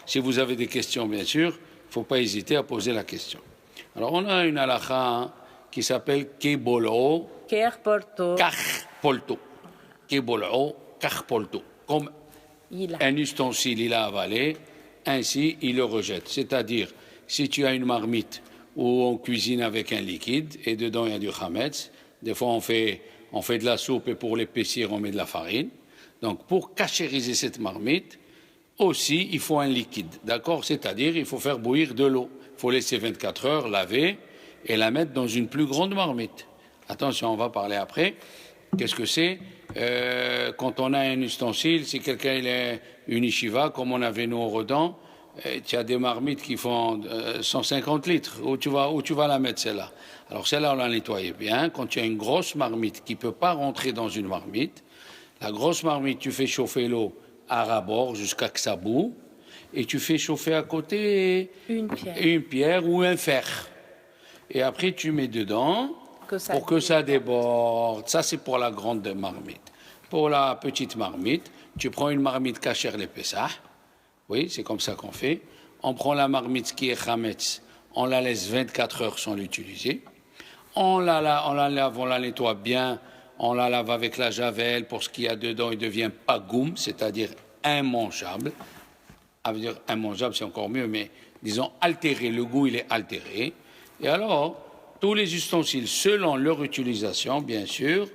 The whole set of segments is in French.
si vous avez des questions, bien sûr, il ne faut pas hésiter à poser la question. Alors, on a une halakha qui s'appelle Kebolo Kach Polto. Kebolo Kach Polto. Comme un ustensile, il a avalé, ainsi il le rejette. C'est-à-dire, si tu as une marmite où on cuisine avec un liquide et dedans il y a du chametz, des fois on fait de la soupe et pour l'épaissir on met de la farine. Donc pour cachériser cette marmite, aussi il faut un liquide, d'accord? C'est-à-dire il faut faire bouillir de l'eau. Il faut laisser 24 heures, laver et la mettre dans une plus grande marmite. Attention, on va parler après. Qu'est-ce que c'est quand on a un ustensile, si quelqu'un a une yeshiva, comme on avait nous au Rodan, tu as des marmites qui font 150 litres. Où tu vas la mettre celle-là? Alors celle-là, on la nettoie bien. Quand tu as une grosse marmite qui ne peut pas rentrer dans une marmite, la grosse marmite, tu fais chauffer l'eau à ras-bord jusqu'à que ça bout, et tu fais chauffer à côté une pierre ou un fer. Et après, tu mets dedans pour que ça déborde. Ça, c'est pour la grande marmite. Pour la petite marmite, tu prends une marmite cachère les Pessah. Oui, c'est comme ça qu'on fait. On prend la marmite qui est chametz, on la laisse 24 heures sans l'utiliser. On la lave, on la nettoie bien, on la lave avec la javel pour ce qu'il y a dedans, il devient pagoum, c'est-à-dire immangeable. À dire immangeable, c'est encore mieux, mais disons altéré, le goût il est altéré. Et alors, tous les ustensiles, selon leur utilisation, bien sûr,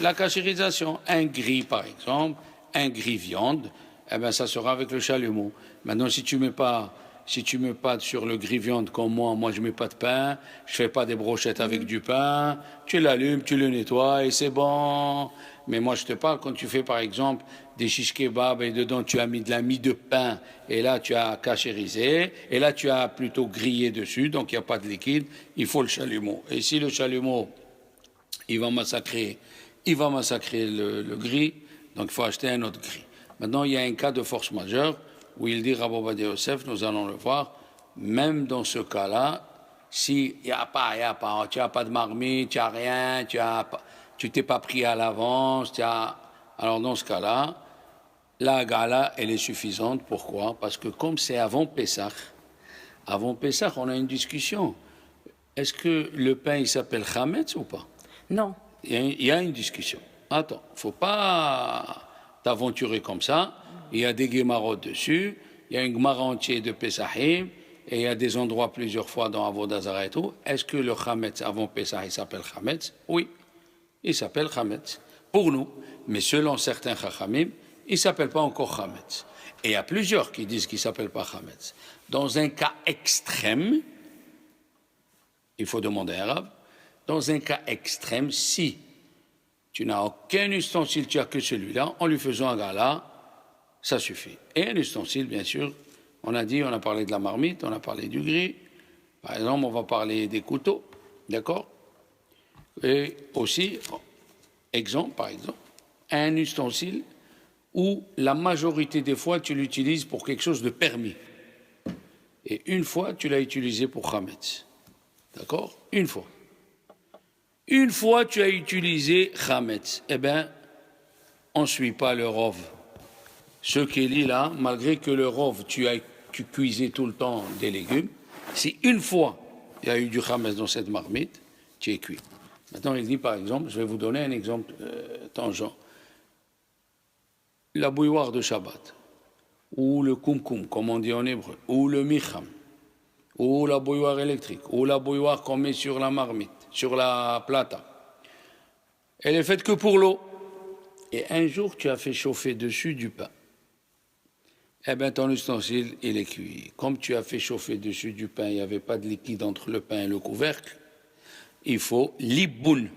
la cachérisation, un gris par exemple, un gris viande, eh bien ça sera avec le chalumeau. Maintenant, si tu mets pas sur le gris viande comme moi je mets pas de pain, je fais pas des brochettes avec du pain, tu l'allumes, tu le nettoies et c'est bon. Mais moi je te parle quand tu fais par exemple des shish kebab et dedans tu as mis de la mie de pain et là tu as cachérisé et là tu as plutôt grillé dessus, donc il n'y a pas de liquide, il faut le chalumeau. Et si le chalumeau il va massacrer le gris, donc il faut acheter un autre gris. Maintenant il y a un cas de force majeure où il dit Rabbi Ovadia Yosef, nous allons le voir, même dans ce cas-là, si il y a pas, tu n'as pas de marmite, tu n'as rien, tu t'es pas pris à l'avance, alors dans ce cas-là, la gala, elle est suffisante. Pourquoi? Parce que comme c'est avant Pessah, on a une discussion. Est-ce que le pain, il s'appelle chametz ou pas? Non. Il y a une discussion. Attends, il ne faut pas t'aventurer comme ça. Il y a des guémarottes dessus, il y a une gemara entière de Pesachim, et il y a des endroits plusieurs fois dans Avodah Zarah et tout. Est-ce que le chametz avant Pesach, il s'appelle chametz? Oui, il s'appelle chametz. Pour nous, mais selon certains chachamim, il ne s'appelle pas encore chametz. Et il y a plusieurs qui disent qu'il ne s'appelle pas chametz. Dans un cas extrême, il faut demander à Rav, dans un cas extrême, si tu n'as aucun ustensile, tu n'as que celui-là, en lui faisant un gala, ça suffit. Et un ustensile, bien sûr, on a parlé de la marmite, on a parlé du gris. Par exemple, on va parler des couteaux, d'accord? Et aussi, par exemple, un ustensile où la majorité des fois, tu l'utilises pour quelque chose de permis. Et une fois, tu l'as utilisé pour chametz. D'accord? Une fois. Une fois, tu as utilisé chametz. Eh bien, on ne suit pas le rov. Ce qui est dit là, malgré que le rov, tu cuisais tout le temps des légumes, si une fois il y a eu du chametz dans cette marmite, tu es cuit. Maintenant, il dit par exemple, je vais vous donner un exemple tangent. La bouilloire de Shabbat, ou le kumkum, comme on dit en hébreu, ou le micham, ou la bouilloire électrique, ou la bouilloire qu'on met sur la marmite, sur la plata. Elle est faite que pour l'eau. Et un jour, tu as fait chauffer dessus du pain. Eh bien, ton ustensile, il est cuit. Comme tu as fait chauffer dessus du pain, il n'y avait pas de liquide entre le pain et le couvercle, il faut liboun.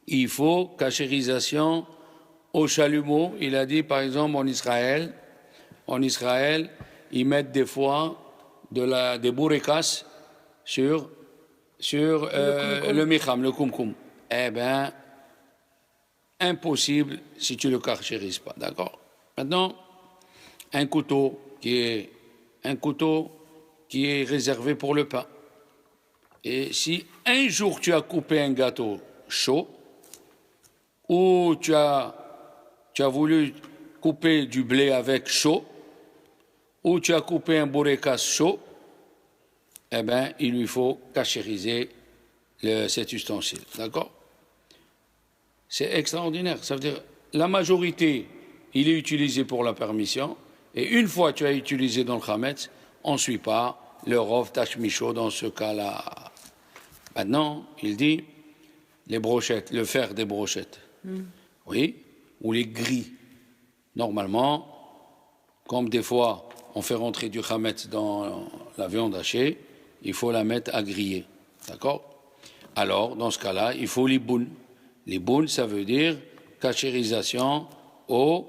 Il faut cachérisation au chalumeau. Il a dit, par exemple, en Israël, ils mettent des fois des bourrekas sur le micham, le kumkum. Eh bien, impossible si tu ne le cachérises pas, d'accord? Maintenant, un couteau qui est réservé pour le pain. Et si un jour tu as coupé un gâteau chaud, ou tu as voulu couper du blé avec chaud, ou tu as coupé un bourrekas chaud, eh bien, il lui faut cachériser cet ustensile. D'accord? C'est extraordinaire. Ça veut dire, la majorité, il est utilisé pour la permission, et une fois que tu as utilisé dans le Khametz, on ne suit pas le Rov Tashmicho dans ce cas-là. Maintenant, il dit les brochettes, le fer des brochettes. Oui, ou les grilles. Normalement, comme des fois on fait rentrer du Khametz dans la viande hachée, il faut la mettre à griller. D'accord? Alors, dans ce cas-là, il faut les boules. Les boules, ça veut dire cachérisation au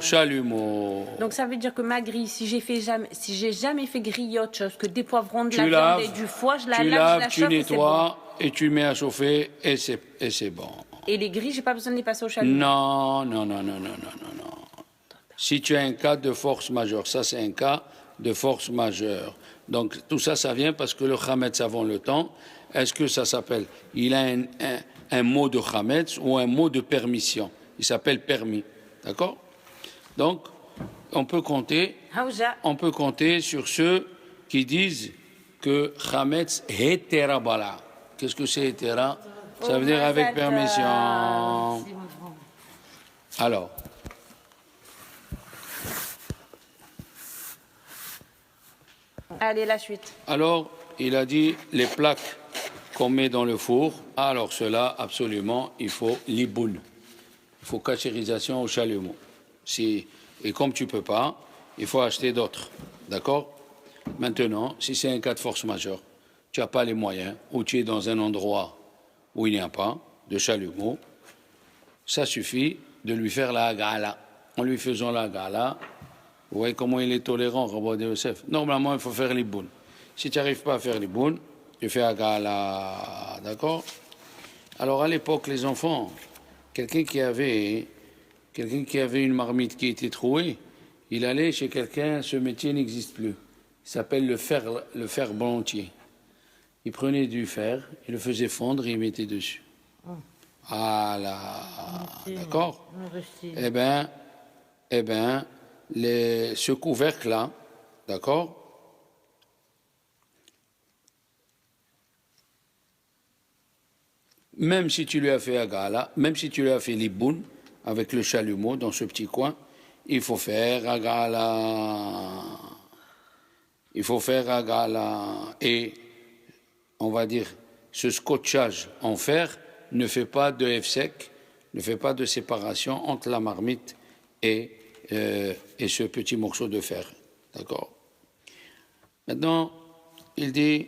chalumeau. Donc ça veut dire que ma grille, si j'ai jamais fait griller autre chose que des poivrons, de la viande et du foie, je la lave, tu nettoies et tu mets à chauffer et c'est bon. Et les grilles, j'ai pas besoin de les passer au chalumeau. Non. Si tu as un cas de force majeure, ça c'est un cas de force majeure. Donc tout ça, ça vient parce que le Khametz avant le temps, est-ce que ça s'appelle, il a un mot de Khametz ou un mot de permission? Il s'appelle permis. D'accord? Donc, on peut compter sur ceux qui disent que Khametz hetera bala. Qu'est-ce que c'est hetera? Ça veut dire avec permission. Alors. Allez, la suite. Alors, il a dit les plaques qu'on met dans le four. Alors, cela, absolument, il faut l'iboun. Il faut cachérisation au chalumeau. Et comme tu ne peux pas, il faut acheter d'autres. D'accord? Maintenant, si c'est un cas de force majeure, tu n'as pas les moyens, ou tu es dans un endroit où il n'y a pas de chalumeau, ça suffit de lui faire la gala. En lui faisant la gala, vous voyez comment il est tolérant, Rabbi Yosef. Normalement, il faut faire les bounes. Si tu n'arrives pas à faire les bounes, tu fais la gala. D'accord? Alors, à l'époque, les enfants, quelqu'un qui avait une marmite qui était trouée, il allait chez quelqu'un, ce métier n'existe plus. Il s'appelle le fer blantier. Il prenait du fer, il le faisait fondre et il mettait dessus. Voilà. D'accord? Eh bien, ce couvercle-là, d'accord? Même si tu lui as fait agala, même si tu lui as fait l'iboun avec le chalumeau dans ce petit coin, il faut faire agala. Il faut faire agala. Et on va dire, ce scotchage en fer ne fait pas de F sec, ne fait pas de séparation entre la marmite et ce petit morceau de fer. D'accord? Maintenant, il dit,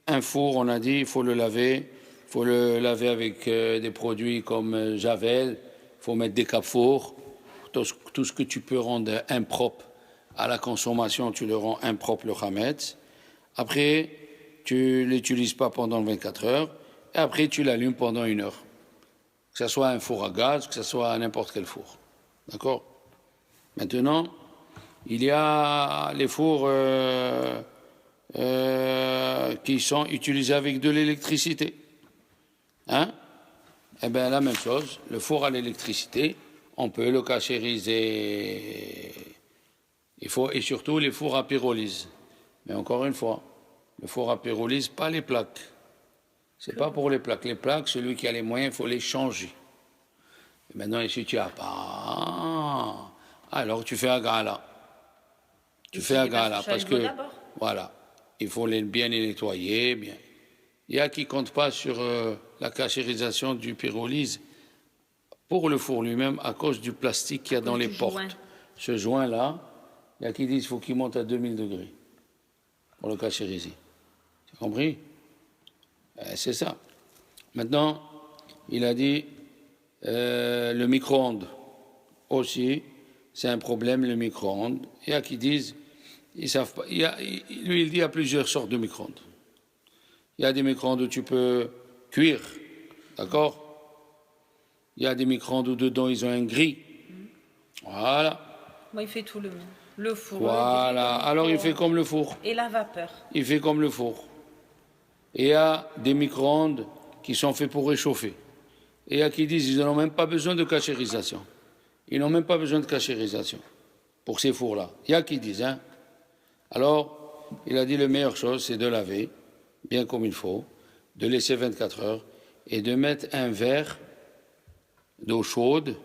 un four, on a dit, il faut le laver. Il faut le laver avec des produits comme Javel, il faut mettre des capes-fours, tout ce que tu peux rendre impropre à la consommation, tu le rends impropre le Khametz. Après, tu ne l'utilises pas pendant 24 heures, et après tu l'allumes pendant 1 heure. Que ce soit un four à gaz, que ce soit n'importe quel four. D'accord? Maintenant, il y a les fours qui sont utilisés avec de l'électricité. Hein? Eh bien, la même chose, le four à l'électricité, on peut le cachériser. Et surtout les fours à pyrolyse. Mais encore une fois, le four à pyrolyse, pas les plaques. C'est pas pour les plaques. Les plaques, celui qui a les moyens, il faut les changer. Et maintenant, si tu n'as pas, alors tu fais un gala. Tu fais un gala parce que, voilà, il faut bien les nettoyer, bien. Il y a qui ne comptent pas sur la cachérisation du pyrolyse pour le four lui-même à cause du plastique qu'il y a dans les portes. Ce joint-là, il y a qui disent qu'il faut qu'il monte à 2000 degrés pour le cachériser. Tu as compris? C'est ça. Maintenant, il a dit le micro-ondes aussi, c'est un problème, le micro-ondes. Il y a qui disent, ils savent pas. Lui, il dit qu'il y a plusieurs sortes de micro-ondes. Il y a des micro-ondes où tu peux cuire, d'accord? Il y a des micro-ondes où dedans ils ont un gris. Voilà. Moi, il fait tout le four. Voilà. Alors il fait comme le four. Et la vapeur. Il fait comme le four. Et il y a des micro-ondes qui sont faits pour réchauffer. Et il y a qui disent qu'ils n'ont même pas besoin de cachérisation. Ils n'ont même pas besoin de cachérisation. pour ces fours-là. Il y a qui disent, hein. Alors, il a dit la meilleure chose, c'est de laver, bien comme il faut, de laisser 24 heures et de mettre un verre d'eau chaude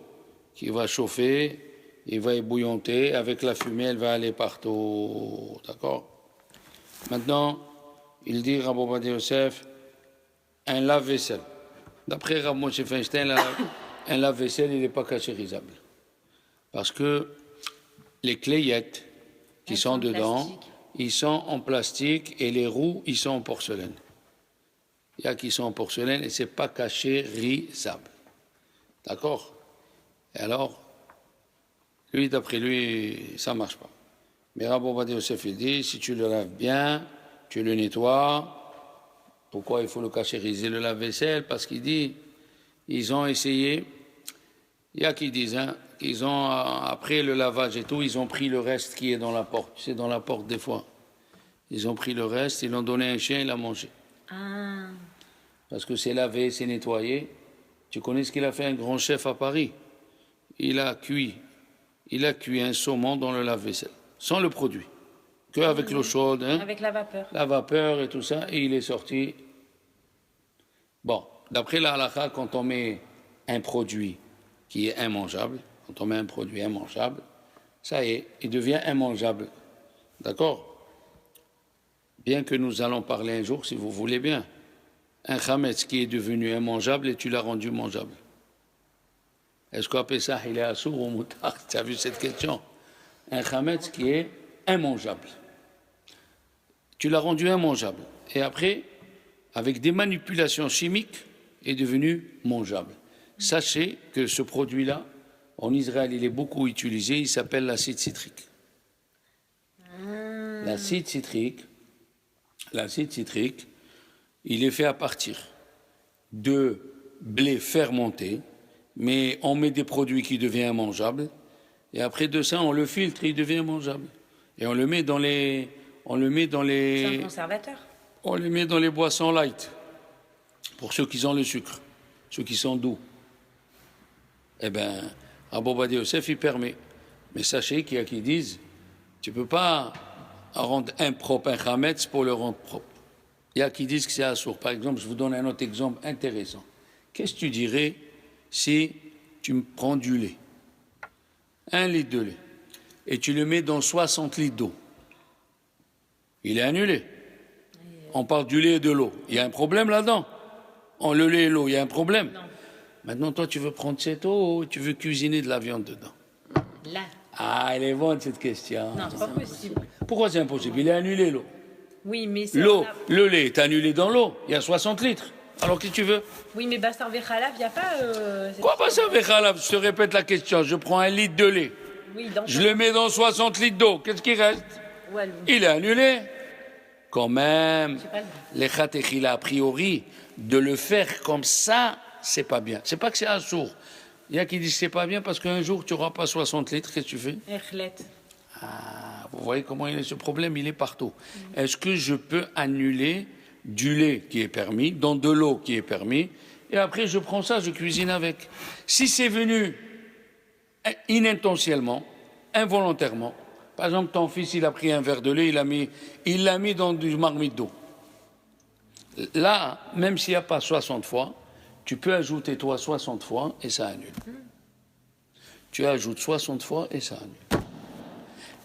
qui va chauffer, il va ébouillanter, avec la fumée, elle va aller partout. D'accord? Maintenant, il dit, Rabbi Ovadia Yosef, un lave-vaisselle. D'après Rabbi Moshe Feinstein, un lave-vaisselle, il n'est pas cachérisable. Parce que les clayettes qui sont dedans, ils sont en plastique et les roues, ils sont en porcelaine. Il y a qui sont en porcelaine et ce n'est pas cachérisable. D'accord? Et alors, lui, d'après lui, ça ne marche pas. Mais Rabbi Ovadia Yosef, il dit, si tu le laves bien, tu le nettoies. Pourquoi il faut le cachériser, le lave-vaisselle? Parce qu'il dit, ils ont essayé, il y a qui disent, hein, qu'ils ont, après le lavage et tout, ils ont pris le reste qui est dans la porte. C'est dans la porte des fois. Ils ont pris le reste, ils l'ont donné à un chien, il l'a mangé. Ah. Parce que c'est lavé, c'est nettoyé. Tu connais ce qu'il a fait un grand chef à Paris? Il a cuit un saumon dans le lave-vaisselle, sans le produit, qu'avec l'eau chaude. Hein, avec la vapeur. La vapeur et tout ça, et il est sorti. Bon, d'après la halakha, quand on met un produit qui est immangeable, quand on met un produit immangeable, ça y est, il devient immangeable. D'accord? Bien que nous allons parler un jour, si vous voulez bien, un chametz qui est devenu immangeable et tu l'as rendu mangeable. Est-ce qu'à Pessah, il est assour ou moutard? Tu as vu cette question? Un chametz qui est immangeable. Tu l'as rendu immangeable. Et après, avec des manipulations chimiques, est devenu mangeable. Sachez que ce produit-là, en Israël, il est beaucoup utilisé, il s'appelle l'acide citrique. L'acide citrique, il est fait à partir de blé fermenté, mais on met des produits qui deviennent mangeables, et après de ça, on le filtre et il devient mangeable. Et on le met dans les... C'est un conservateur. On le met dans les boissons light, pour ceux qui ont le sucre, ceux qui sont doux. Eh bien, Rabbi Ovadia Yosef, il permet. Mais sachez qu'il y a qui disent, tu ne peux pas rendre impropre un chametz pour le rendre propre. Il y a qui disent que c'est assour. Par exemple, je vous donne un autre exemple intéressant. Qu'est-ce que tu dirais si tu me prends du lait, 1 litre de lait, et tu le mets dans 60 litres d'eau? Il est annulé. On parle du lait et de l'eau. Il y a un problème là-dedans. Le lait et l'eau, il y a un problème. Non. Maintenant, toi, tu veux prendre cette eau, tu veux cuisiner de la viande dedans. Là. Ah, elle est bonne cette question. Non, c'est pas possible. Pourquoi c'est impossible? Il est annulé, l'eau. Oui, mais c'est... L'eau, le lait est annulé dans l'eau. Il y a 60 litres. Alors, qu'est-ce que tu veux? Oui, mais Bassar Vechalav, il n'y a pas... Quoi Bassar Vechalav? Je te répète la question. Je prends 1 litre de lait. Oui, je le mets dans 60 litres d'eau. Qu'est-ce qui reste? Ouais, il est annulé. Quand même, les khatechila, a priori, de le faire comme ça, c'est pas bien. C'est pas que c'est assour. Il y a qui disent que c'est pas bien parce qu'un jour, tu n'auras pas 60 litres. Qu'est-ce que tu fais? Ah, vous voyez comment il est ce problème? Il est partout. Est-ce que je peux annuler du lait qui est permis, dans de l'eau qui est permis, et après je prends ça, je cuisine avec? Si c'est venu inintentionnellement, involontairement, par exemple, ton fils, il a pris un verre de lait, il l'a mis dans du marmite d'eau. Là, même s'il n'y a pas 60 fois, tu peux ajouter toi 60 fois et ça annule. Tu ajoutes 60 fois et ça annule.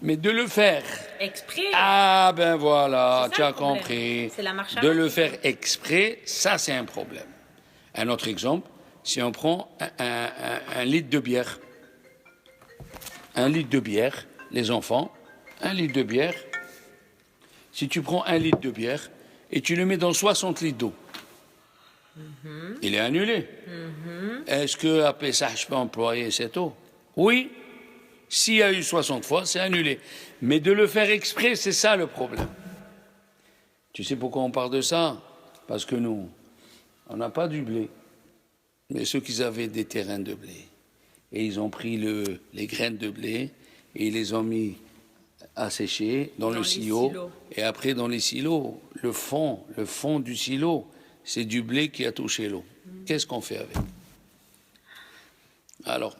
Mais de le faire... Exprès. Ah ben voilà, tu as compris. C'est la marche de le faire exprès, ça c'est un problème. Un autre exemple, si on prend un litre de bière. 1 litre de bière, les enfants, 1 litre de bière, si tu prends 1 litre de bière et tu le mets dans 60 litres d'eau, il est annulé. Est-ce qu'à Pessah, je peux employer cette eau? Oui. S'il y a eu 60 fois, c'est annulé. Mais de le faire exprès, c'est ça le problème. Tu sais pourquoi on parle de ça? Parce que nous, on n'a pas du blé. Mais ceux qui avaient des terrains de blé, et ils ont pris les graines de blé et ils les ont mis à sécher dans le silo. Et après, dans les silos, le fond du silo, c'est du blé qui a touché l'eau. Qu'est-ce qu'on fait avec? Alors,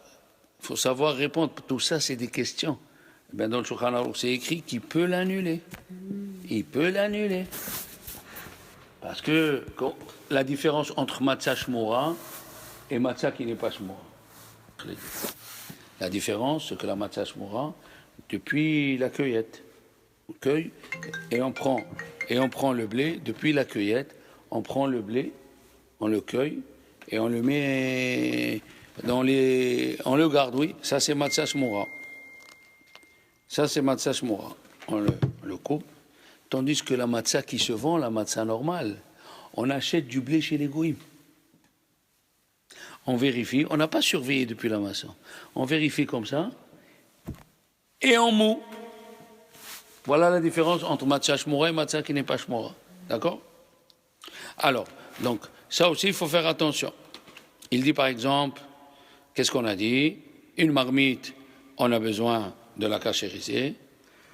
il faut savoir répondre. Tout ça, c'est des questions. Ben dans le Shulchan Aruch, c'est écrit qu'il peut l'annuler. Il peut l'annuler. Parce que la différence entre matzah shmura et matzah qui n'est pas shmura. La différence, c'est que la matzah shmura, depuis la cueillette, on cueille et on prend le blé, depuis la cueillette, on prend le blé, on le cueille et on le met on le garde, oui, ça c'est matzah shmura. Ça c'est matzah shmura. On le coupe. Tandis que la matzah qui se vend, la matzah normale, on achète du blé chez les goïms. On vérifie, on n'a pas surveillé depuis la matzah. On vérifie comme ça et on moue. Voilà la différence entre matzah shmura et matzah qui n'est pas shmura. D'accord? Alors, donc, ça aussi, il faut faire attention. Il dit par exemple, qu'est-ce qu'on a dit? Une marmite, on a besoin de la cachériser.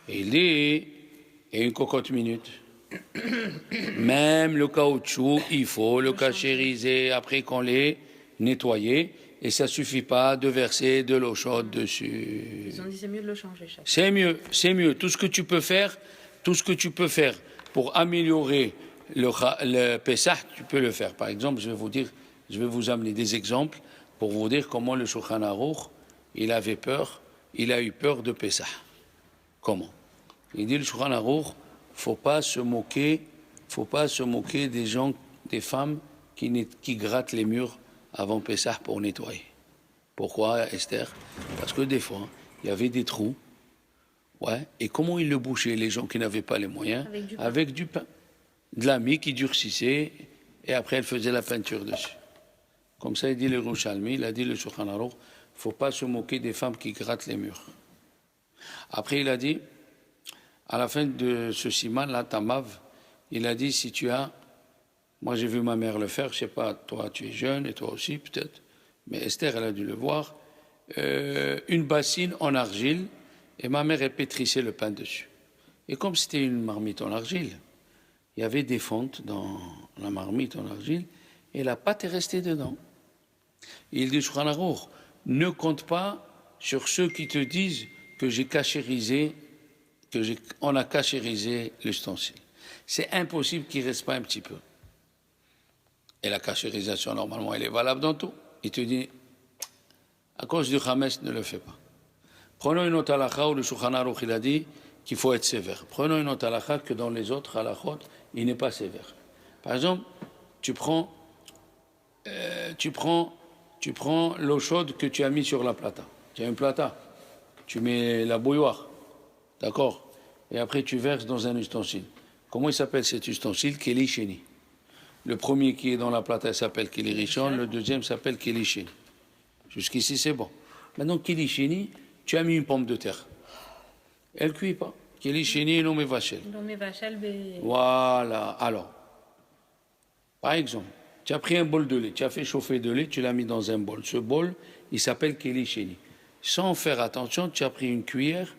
Et il dit, et une cocotte minute. Même le caoutchouc, il faut le cachériser après qu'on l'ait nettoyé. Et ça ne suffit pas de verser de l'eau chaude dessus. Ils ont dit c'est mieux de le changer. C'est mieux. Tout ce que tu peux faire pour améliorer le Pessah, tu peux le faire. Par exemple, je vais vous amener des exemples pour vous dire comment le Shulchan Aruch, il a eu peur de Pessah. Comment? Il dit le Shulchan Aruch, faut pas se moquer des gens, des femmes qui grattent les murs avant Pessah pour nettoyer. Pourquoi, Esther? Parce que des fois, il y avait des trous. Ouais. Et comment ils le bouchaient, les gens qui n'avaient pas les moyens? Avec du pain. De la mie qui durcissait, et après elle faisait la peinture dessus. Comme ça, il dit le Yerushalmi, il a dit le Shulchan Aruch, il ne faut pas se moquer des femmes qui grattent les murs. Après, il a dit, à la fin de ce siman, là, Tamav, il a dit, si tu as, moi j'ai vu ma mère le faire, je ne sais pas, toi tu es jeune, et toi aussi peut-être, mais Esther, elle a dû le voir, une bassine en argile, et ma mère, elle pétrissait le pain dessus. Et comme c'était une marmite en argile, il y avait des fentes dans la marmite en argile, et la pâte est restée dedans. Il dit, Shulchan Aruch, ne compte pas sur ceux qui te disent que on a cachérisé l'ustensile. C'est impossible qu'il ne reste pas un petit peu. Et la cachérisation, normalement, elle est valable dans tout. Il te dit, à cause du Hametz, ne le fais pas. Prenons une autre halakha où le Shulchan Aruch, il a dit qu'il faut être sévère. Prenons une autre halakha que dans les autres halakhot, il n'est pas sévère. Par exemple, tu prends l'eau chaude que tu as mis sur la plata. Tu as une plata, tu mets la bouilloire, d'accord? Et après tu verses dans un ustensile. Comment il s'appelle cet ustensile? Keli Sheni. Le premier qui est dans la plata s'appelle Keli Rishon, le deuxième s'appelle Keli Sheni. Jusqu'ici c'est bon. Maintenant Keli Sheni, tu as mis une pomme de terre. Elle ne cuit pas. Keli Sheni non mevachel. Voilà. Alors, par exemple, tu as pris un bol de lait, tu as fait chauffer de lait, tu l'as mis dans un bol. Ce bol, il s'appelle Keli Sheni. Sans faire attention, tu as pris une cuillère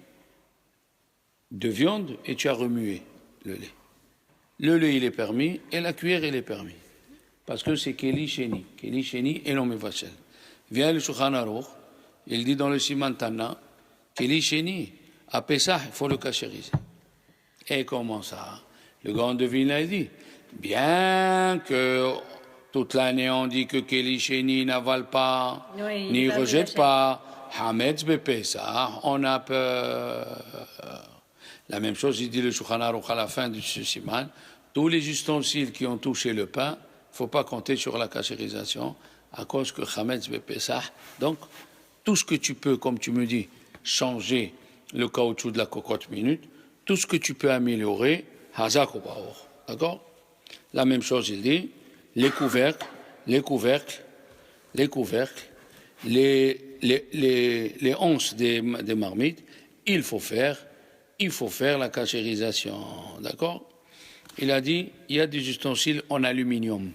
de viande et tu as remué le lait. Le lait, il est permis et la cuillère, elle est permis. Parce que c'est Keli Sheni. Keli Sheni et non mevachel. Vient le Shulchan Aruch, il dit dans le Siman Tana, Keli Sheni, à Pessah, il faut le cachériser. Et comment ça? Le grand devine a dit, bien que toute l'année on dit que Keli Sheni n'avale pas, oui, ni rejette pas, Hametz Bepessah, on a peur. La même chose, il dit le Shulchan Aruch à la fin du siman, tous les ustensiles qui ont touché le pain, il ne faut pas compter sur la cachérisation à cause que Hametz Bepessah. Donc, tout ce que tu peux, comme tu me dis, changer le caoutchouc de la cocotte minute, tout ce que tu peux améliorer, Hazak ou Baor. D'accord? La même chose, il dit, les couvercles, les onces des marmites, il faut faire la cachérisation. D'accord? Il a dit, il y a des ustensiles en aluminium.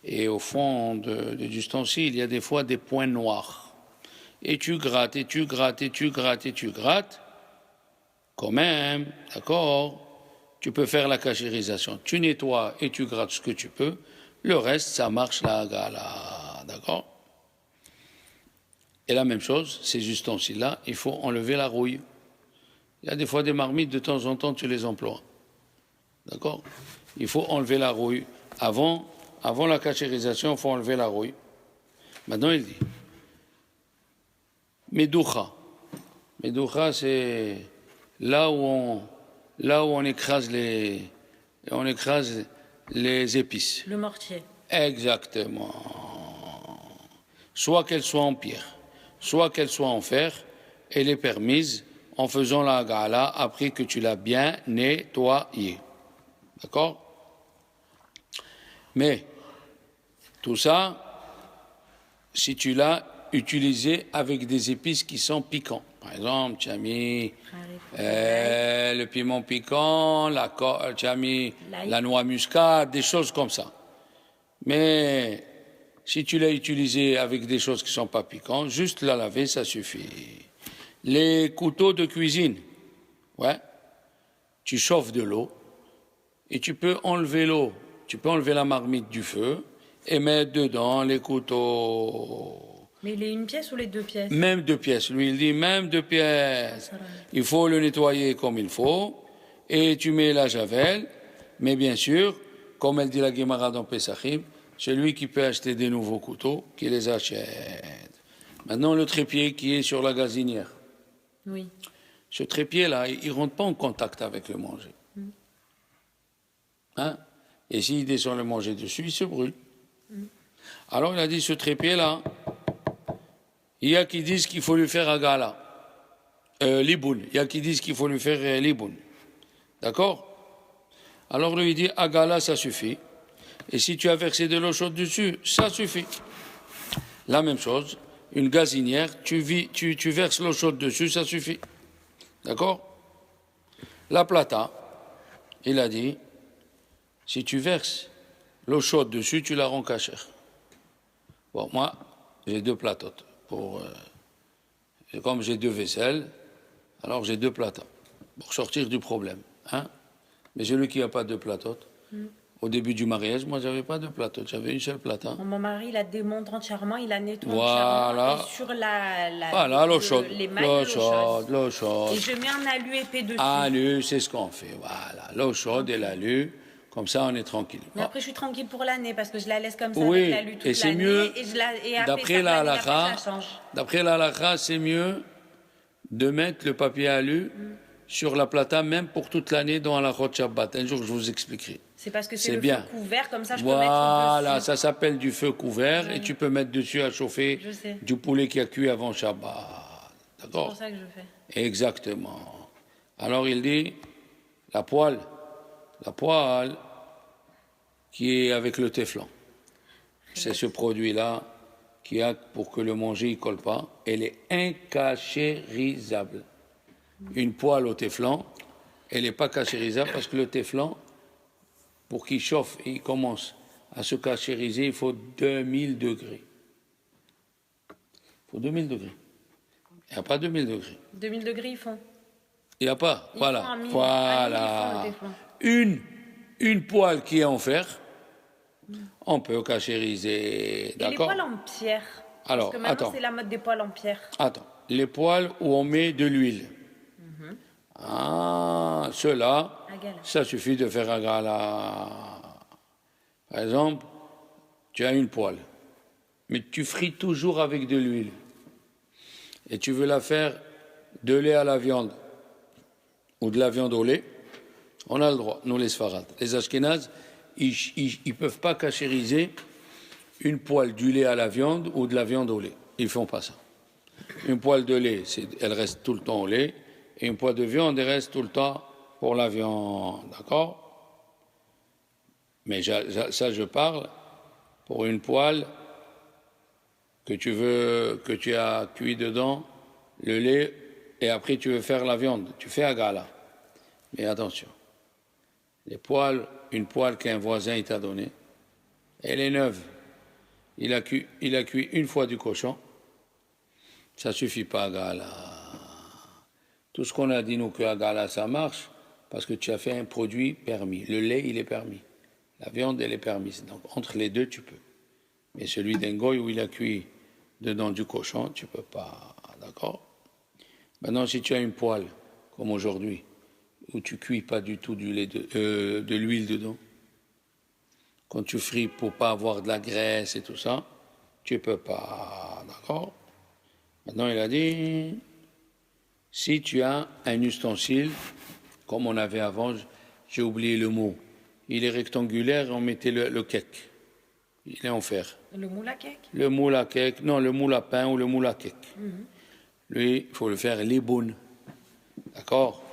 Et au fond des ustensiles, il y a des fois des points noirs. Et tu grattes, quand même, d'accord? Tu peux faire la cachérisation. Tu nettoies et tu grattes ce que tu peux. Le reste, ça marche la gala, d'accord? Et la même chose, ces ustensiles-là, il faut enlever la rouille. Il y a des fois des marmites, de temps en temps, tu les emploies. D'accord? Il faut enlever la rouille. Avant la cachérisation, il faut enlever la rouille. Maintenant, il dit Medoucha. Medoucha, c'est là où on écrase les épices. Le mortier. Exactement. Soit qu'elle soit en pierre, soit qu'elle soit en fer, elle est permise en faisant la gala après que tu l'as bien nettoyée. D'accord? Mais tout ça, si tu l'as utilisé avec des épices qui sont piquants. Par exemple, tu as mis le piment piquant, tu as mis la noix muscade, des choses comme ça. Mais si tu l'as utilisé avec des choses qui ne sont pas piquantes, juste la laver, ça suffit. Les couteaux de cuisine, ouais, tu chauffes de l'eau et tu peux enlever l'eau, tu peux enlever la marmite du feu et mettre dedans les couteaux. Mais il est une pièce ou les 2 pièces? Même 2 pièces. Lui, il dit même 2 pièces. Il faut le nettoyer comme il faut et tu mets la javel. Mais bien sûr, comme elle dit la Guémara dans Pesachim, celui qui peut acheter des nouveaux couteaux, qui les achète. Maintenant, le trépied qui est sur la gazinière. Oui. Ce trépied-là, il ne rentre pas en contact avec le manger. Hein? Et s'il descend le manger dessus, il se brûle. Alors, il a dit, ce trépied-là, il y a qui disent qu'il faut lui faire agala, liboun. Il y a qui disent qu'il faut lui faire liboun. D'accord? Alors, lui, il dit, agala, ça suffit. Et si tu as versé de l'eau chaude dessus, ça suffit. La même chose, une gazinière, tu verses l'eau chaude dessus, ça suffit. D'accord? La plata, il a dit, si tu verses l'eau chaude dessus, tu la rends cachère. Bon, moi, j'ai 2 platotes. Comme j'ai 2 vaisselles, alors j'ai 2 platas pour sortir du problème. Hein? Mais celui qui n'a pas 2 platotes, au début du mariage, moi, j'avais pas de platote, j'avais une seule plata. Mon mari, il la démonte entièrement, il la nettoie voilà. entièrement. Et sur voilà, l'eau chaude. Les mailles, l'eau chaude. Et je mets un alu épais dessus. Alu, c'est ce qu'on fait. Voilà, l'eau chaude et l'alu. Comme ça, on est tranquille. Mais après, je suis tranquille pour l'année parce que je la laisse comme ça oui, avec l'alu toute et c'est l'année. mieux. Et d'après la halakha, c'est mieux de mettre le papier alu sur la plata, même pour toute l'année dans la Chot Shabbat. Un jour, je vous expliquerai. C'est parce que c'est le bien. feu couvert, comme ça je peux mettre dessus. Voilà, ça s'appelle du feu couvert et tu peux mettre dessus à chauffer du poulet qui a cuit avant Shabbat. D'accord? C'est pour ça que je fais. Exactement. Alors il dit, la poêle qui est avec le téflon. C'est ce produit-là qui a, pour que le manger ne colle pas, elle est incachérisable. Une poêle au téflon, elle n'est pas cachérisable parce que le téflon, pour qu'il chauffe et il commence à se cachériser, il faut 2000 degrés. Il faut 2000 degrés. Il n'y a pas 2000 degrés. 2000 degrés, ils font. Il n'y a pas. Voilà. Voilà. Une poêle qui est en fer, on peut cachériser. Et les poêles en pierre? Alors, parce que maintenant, c'est la mode des poêles en pierre. Attends. Les poêles où on met de l'huile. Ah, ceux-là, ça suffit de faire agala. Par exemple, tu as une poêle, mais tu frites toujours avec de l'huile. Et tu veux la faire de lait à la viande ou de la viande au lait, on a le droit, nous les Sfarad. Les Ashkénazes, ils ne peuvent pas cachériser une poêle du lait à la viande ou de la viande au lait. Ils ne font pas ça. Une poêle de lait, elle reste tout le temps au lait, et une poêle de viande, elle reste tout le temps pour la viande. D'accord? Mais ça, je parle pour une poêle que tu as cuit dedans le lait, et après tu veux faire la viande. Tu fais agala. Mais attention, une poêle qu'un voisin t'a donnée, elle est neuve. Il a cuit une fois du cochon. Ça suffit pas, agala. Tout ce qu'on a dit, nous, que agala, ça marche, parce que tu as fait un produit permis. Le lait, il est permis. La viande, elle est permise. Donc, entre les deux, tu peux. Mais celui d'un goy où il a cuit dedans du cochon, tu peux pas. D'accord? Maintenant, si tu as une poêle comme aujourd'hui, où tu cuis pas du tout de l'huile dedans. Quand tu frites pour pas avoir de la graisse et tout ça, tu peux pas, d'accord? Maintenant, il a dit, si tu as un ustensile, comme on avait avant, j'ai oublié le mot, il est rectangulaire, on mettait le cake. Il est en fer. Le moule à cake? Le moule à cake, non, le moule à pain ou le moule à cake. Lui, il faut le faire liboun. D'accord?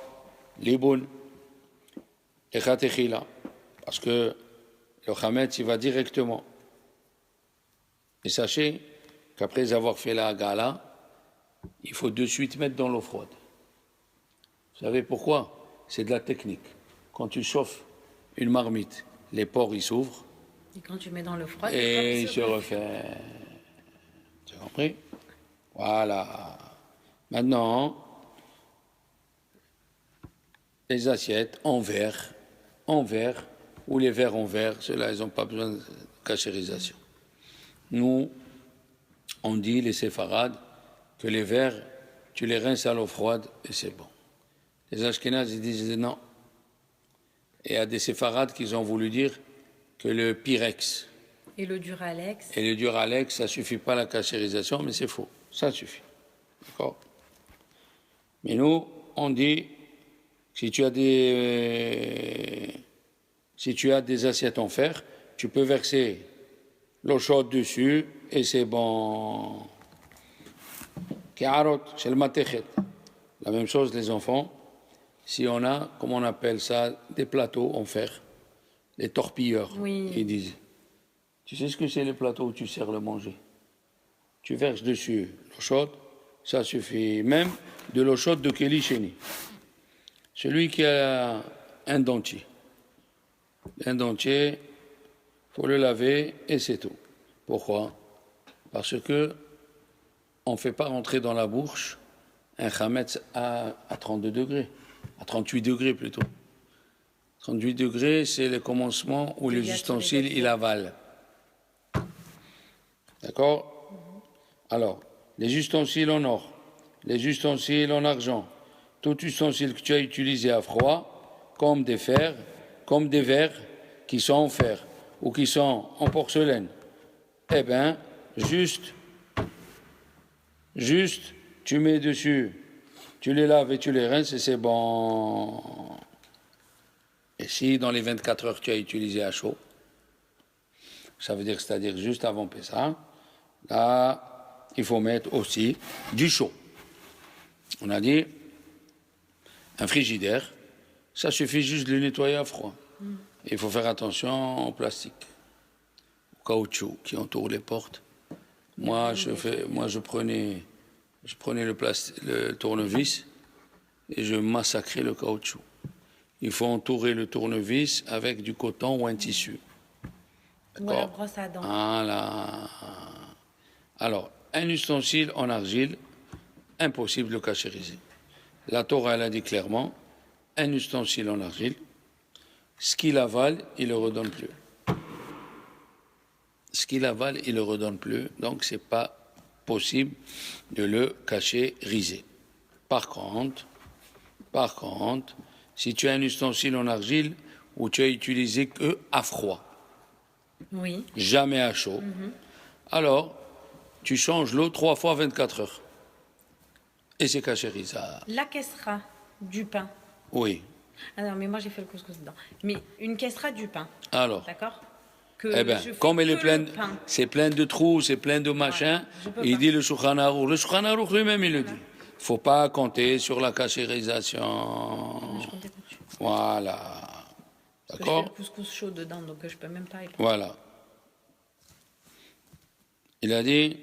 Liboun. Et khatechila. Parce que le chametz, il va directement. Et sachez qu'après avoir fait la gala, il faut de suite mettre dans l'eau froide. Vous savez pourquoi? C'est de la technique. Quand tu chauffes une marmite, les pores ils s'ouvrent. Et quand tu mets dans l'eau froide, et il se refait. Tu as compris? Voilà. Maintenant, les assiettes en verre, ou les verres en verre, ceux-là, ils n'ont pas besoin de cachérisation. Nous, on dit, les séfarades, que les verres, tu les rinces à l'eau froide et c'est bon. Les Ashkénazes, ils disent non. Et il y a des séfarades qui ont voulu dire que le Pyrex et le Duralex, ça suffit pas à la cachérisation, mais c'est faux. Ça suffit. D'accord? Mais nous, on dit, si tu as des assiettes en fer, tu peux verser l'eau chaude dessus et c'est bon. Kiarot, c'est le matechet. La même chose, les enfants. Si on a, comment on appelle ça, des plateaux en fer, les torpilleurs, ils disent. Tu sais ce que c'est les plateaux où tu sers le manger? Tu verses dessus l'eau chaude, ça suffit. Même de l'eau chaude de Kelly Chéni. Celui qui a un dentier. Un dentier, il faut le laver et c'est tout. Pourquoi? Parce que on ne fait pas rentrer dans la bouche un chametz à 32 degrés, à 38 degrés plutôt. 38 degrés, c'est le commencement où les ustensiles, il avalent. D'accord? Alors, les ustensiles en or, les ustensiles en argent, tout ustensile que tu as utilisé à froid, comme des fers, comme des verres qui sont en fer ou qui sont en porcelaine, eh bien, juste, tu mets dessus, tu les laves et tu les rinces et c'est bon. Et si dans les 24 heures tu as utilisé à chaud, ça veut dire, c'est-à-dire juste avant Pessah, là, il faut mettre aussi du chaud. On a dit, un frigidaire, ça suffit juste de le nettoyer à froid. Il faut faire attention au plastique, au caoutchouc qui entoure les portes. Moi, je prenais le tournevis et je massacrais le caoutchouc. Il faut entourer le tournevis avec du coton ou un tissu. Ou la brosse à dents. Voilà. Alors, un ustensile en argile, impossible de le cachériser. La Torah, elle a dit clairement, un ustensile en argile, ce qu'il avale, il ne le redonne plus. Ce qu'il avale, il ne le redonne plus. Donc, ce n'est pas possible de le cachériser. Par contre, si tu as un ustensile en argile où tu as utilisé que à froid, jamais à chaud, alors tu changes l'eau 3 fois 24 heures. Et c'est cachérisable. La kessra du pain. Oui. Ah non, mais moi j'ai fait le couscous dedans. Mais une kessra du pain. Alors. D'accord? Eh bien, comme elle est pleine, c'est plein de trous, c'est plein de machins, il dit le Shulchan Aruch. Le Shulchan Aruch lui-même, il le dit. Il ne faut pas compter sur la cachérisation. Voilà. D'accord? Je fais le couscous chaud dedans, donc je ne peux même pas répondre. Voilà. Il a dit,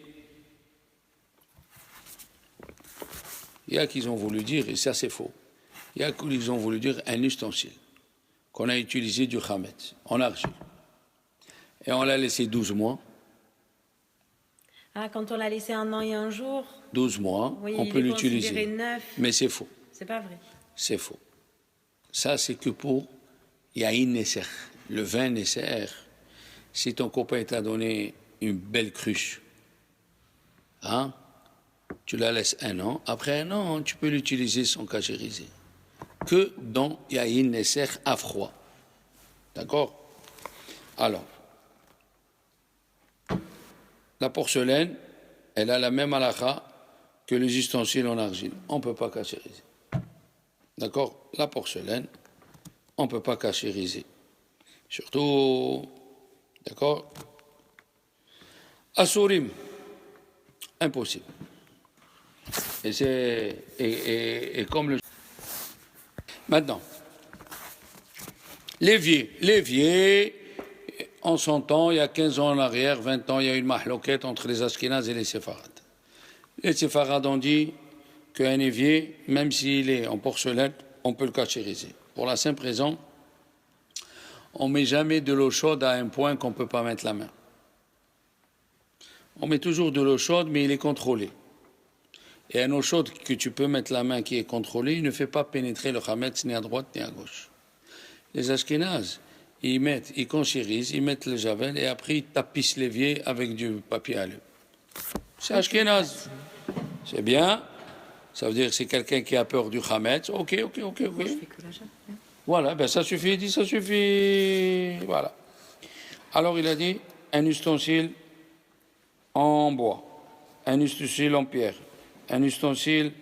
il y a qui ont voulu dire, et ça c'est faux, il y a qui ont voulu dire un ustensile qu'on a utilisé du chametz en argile. Et on l'a laissé 12 mois. Ah, quand on l'a laissé 1 an et 1 jour 12 mois, oui, on peut l'utiliser. Mais c'est faux. C'est pas vrai. C'est faux. Ça, c'est que pour Yahin Nesser, le vin Nesser. Si ton copain t'a donné une belle cruche, hein, tu la laisses 1 an. Après 1 an, tu peux l'utiliser sans cachériser. que dans Yahin Neser à froid. D'accord? Alors, la porcelaine, elle a la même halakha que les ustensiles en argile. On ne peut pas cachériser. D'accord? La porcelaine, on ne peut pas cachériser. Surtout, d'accord? Assourim, impossible. Et comme le... Maintenant, l'évier, en son temps, il y a 15 ans en arrière, 20 ans, il y a eu une mahloquette entre les Ashkénazes et les Séfarades. Les Séfarades ont dit qu'un évier, même s'il est en porcelaine, on peut le cachériser. Pour la simple raison, on ne met jamais de l'eau chaude à un point qu'on ne peut pas mettre la main. On met toujours de l'eau chaude, mais il est contrôlé. Et une eau chaude que tu peux mettre la main qui est contrôlée, il ne fait pas pénétrer le chametz ni à droite ni à gauche. Les Ashkénazes, ils conchérisent, ils mettent le javel et après ils tapissent l'évier avec du papier à l'eau. C'est Ashkénaz. C'est bien. Ça veut dire que c'est quelqu'un qui a peur du chametz. Ok. Voilà, ben ça suffit, il dit ça suffit. Voilà. Alors il a dit un ustensile en bois, un ustensile en pierre, un ustensile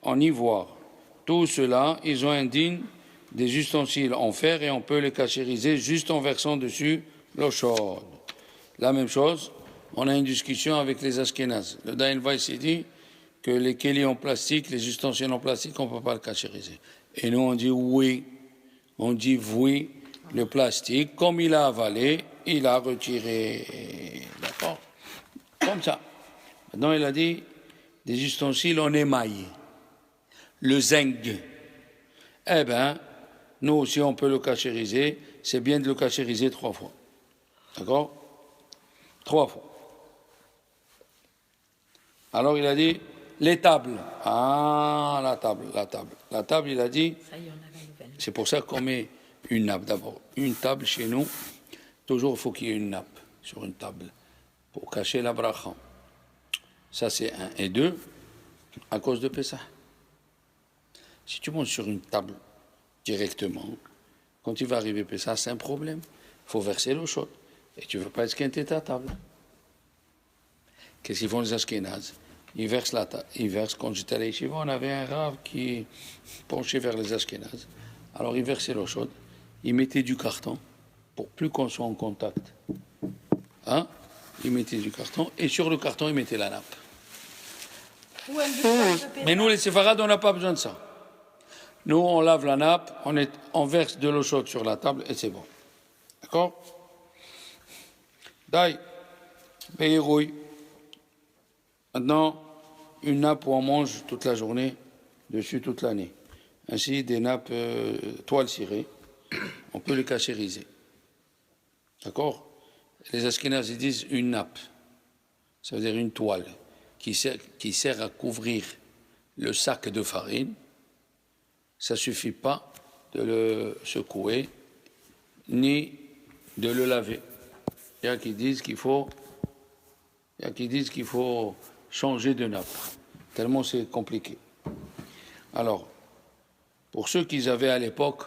en ivoire. Tout cela, ils ont indigne des ustensiles en fer et on peut les cachériser juste en versant dessus l'eau chaude. La même chose, on a une discussion avec les Ashkénazes. Le Dayan Weiss dit que les kélis en plastique, les ustensiles en plastique, on ne peut pas le cachériser. Et nous, on dit oui. On dit oui, le plastique, comme il a avalé, il a retiré. D'accord? Comme ça. Maintenant, il a dit des ustensiles en émail. Le zinc. Eh bien, nous aussi, on peut le cachériser. C'est bien de le cachériser 3 fois. D'accord? 3 fois. Alors, il a dit les tables. Ah, la table. La table, il a dit, c'est pour ça qu'on met une nappe d'abord. Une table chez nous, toujours il faut qu'il y ait une nappe sur une table pour cacher la bracha. Ça, c'est 1. Et 2, à cause de Pessah. Si tu montes sur une table directement, quand il va arriver Pessah, c'est un problème. Il faut verser l'eau chaude. Et tu ne veux pas esquinter ta table. Qu'est-ce qu'ils font les Ashkénazes? Ils versent quand j'étais à l'Yeshiva, on avait un rave qui penchait vers les Ashkénazes. Alors ils versaient l'eau chaude, ils mettaient du carton pour plus qu'on soit en contact. Hein? Ils mettaient du carton et sur le carton, ils mettaient la nappe. Mais nous, les séfarades, on n'a pas besoin de ça. Nous, on lave la nappe, on verse de l'eau chaude sur la table et c'est bon. D'accord? D'ailleurs, Beirouille. Maintenant, une nappe où on mange toute la journée, dessus toute l'année. Ainsi, des nappes toile cirée, on peut les cachériser. D'accord? Les Ashkénazes, ils disent une nappe. Ça veut dire une toile qui sert à couvrir le sac de farine. Ça ne suffit pas de le secouer, ni de le laver. Il y a qui disent qu'il faut changer de nappe, tellement c'est compliqué. Alors, pour ceux qui avaient à l'époque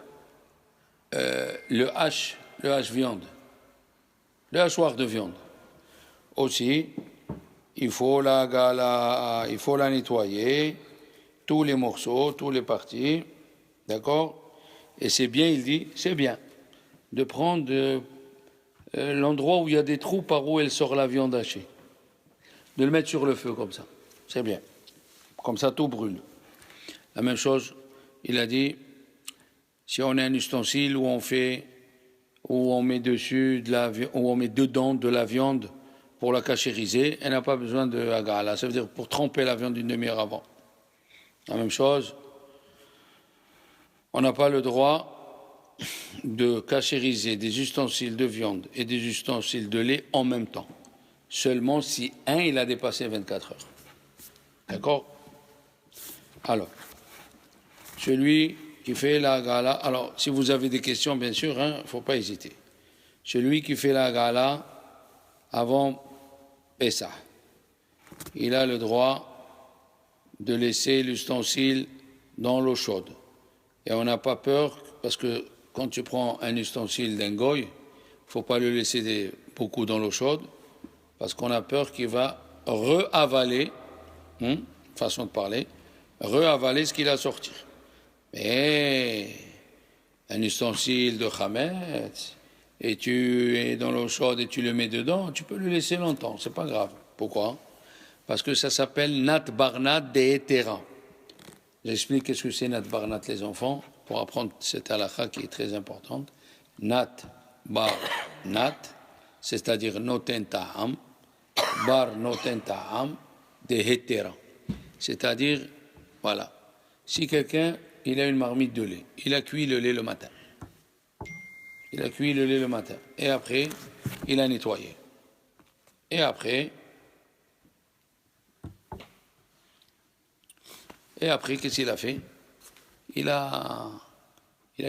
le hache viande, le hachoir de viande, aussi, il faut la nettoyer, tous les morceaux, toutes les parties, d'accord? Et c'est bien, il dit, c'est bien de prendre l'endroit où il y a des trous par où elle sort la viande hachée. De le mettre sur le feu comme ça. C'est bien. Comme ça, tout brûle. La même chose, il a dit, si on a un ustensile où on met dedans de la viande pour la cachériser, elle n'a pas besoin de agala. Ça veut dire pour tremper la viande une demi-heure avant. La même chose, on n'a pas le droit de cachériser des ustensiles de viande et des ustensiles de lait en même temps. Seulement si il a dépassé 24 heures. D'accord? Alors, celui qui fait la gala, alors si vous avez des questions, bien sûr, il ne faut pas hésiter. Celui qui fait la gala avant Pessah, il a le droit de laisser l'ustensile dans l'eau chaude Et on n'a pas peur, parce que quand tu prends un ustensile d'un goy, il ne faut pas le laisser beaucoup dans l'eau chaude, parce qu'on a peur qu'il va re-avaler, façon de parler, re-avaler ce qu'il a sorti. Mais un ustensile de Hametz, et tu es dans l'eau chaude et tu le mets dedans, tu peux le laisser longtemps, c'est pas grave. Pourquoi? Parce que ça s'appelle Nat Barnat Dehetera. J'explique qu'est-ce que c'est Nat Barnat, les enfants, pour apprendre cette halakha qui est très importante. Nat Barnat, c'est-à-dire Noten Ta'am, Bar Noten Ta'am Dehetera. C'est-à-dire, voilà, si quelqu'un, il a une marmite de lait, il a cuit le lait le matin. Il a cuit le lait le matin. Et après, il a nettoyé. Et après, qu'est-ce qu'il a fait? Il a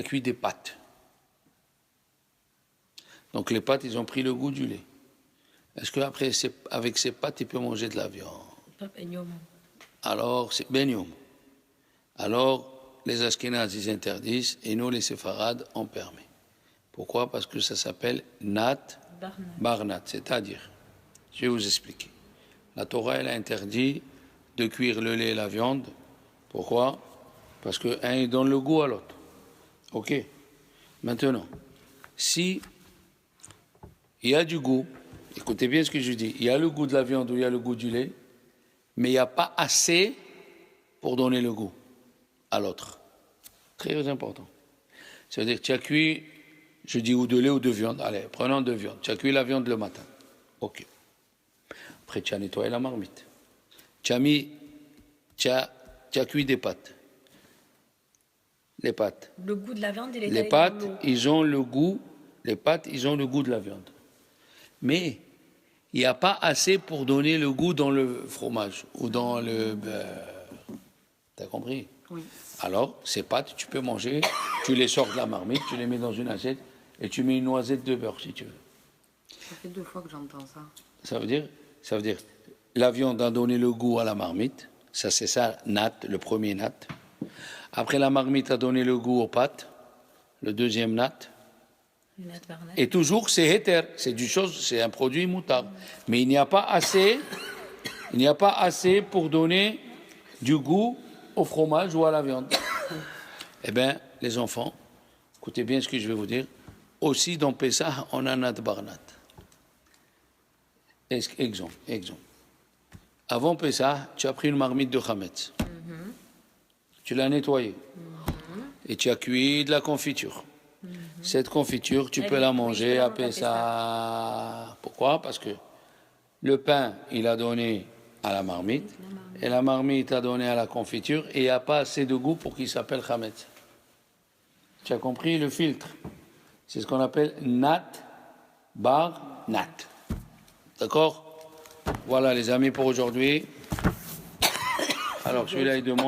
cuit des pâtes. Donc les pâtes, ils ont pris le goût du lait. Est-ce qu'après, avec ces pâtes, il peut manger de la viande? Alors, c'est benyom. Alors, les Ashkénazes, ils interdisent, et nous, les Séfarades, on permet. Pourquoi? Parce que ça s'appelle Nat Barnat, c'est-à-dire, je vais vous expliquer. La Torah, elle a interdit de cuire le lait et la viande. Pourquoi? Parce qu'un, il donne le goût à l'autre. Ok. Maintenant, si il y a du goût, écoutez bien ce que je dis, il y a le goût de la viande ou il y a le goût du lait, mais il n'y a pas assez pour donner le goût à l'autre. Très important. C'est-à-dire que tu as cuit, je dis ou de lait ou de viande. Allez, prenons de viande. Tu as cuit la viande le matin. Ok. Après, tu as nettoyé la marmite. Tu as cuit des pâtes. Les pâtes. Le goût de la viande, les pâtes, ils ont le goût. Les pâtes, ils ont le goût de la viande. Mais il n'y a pas assez pour donner le goût dans le fromage ou dans le beurre. T'as compris? Oui. Alors, ces pâtes, tu peux manger, tu les sors de la marmite, tu les mets dans une assiette et tu mets une noisette de beurre si tu veux. Ça fait 2 fois que j'entends ça. Ça veut dire, la viande a donné le goût à la marmite. Ça, c'est ça, nat, le premier nat. Après, la marmite a donné le goût aux pâtes, le deuxième nat. Et toujours, c'est héter, c'est un produit moutard. Mais il n'y a pas assez pour donner du goût au fromage ou à la viande. Eh bien, les enfants, écoutez bien ce que je vais vous dire. Aussi, dans Pessah, on a Nat Barnat. Exemple. Avant Pessah, tu as pris une marmite de Hametz. Tu l'as nettoyée. Et tu as cuit de la confiture. Cette confiture, tu peux la manger à Pessah. Pourquoi? Parce que le pain, il a donné à la marmite, et la marmite a donné à la confiture, et il n'y a pas assez de goût pour qu'il s'appelle Hametz. Tu as compris le filtre? C'est ce qu'on appelle Nat Bar Nat. D'accord? Voilà les amis pour aujourd'hui. Alors celui-là, il demande.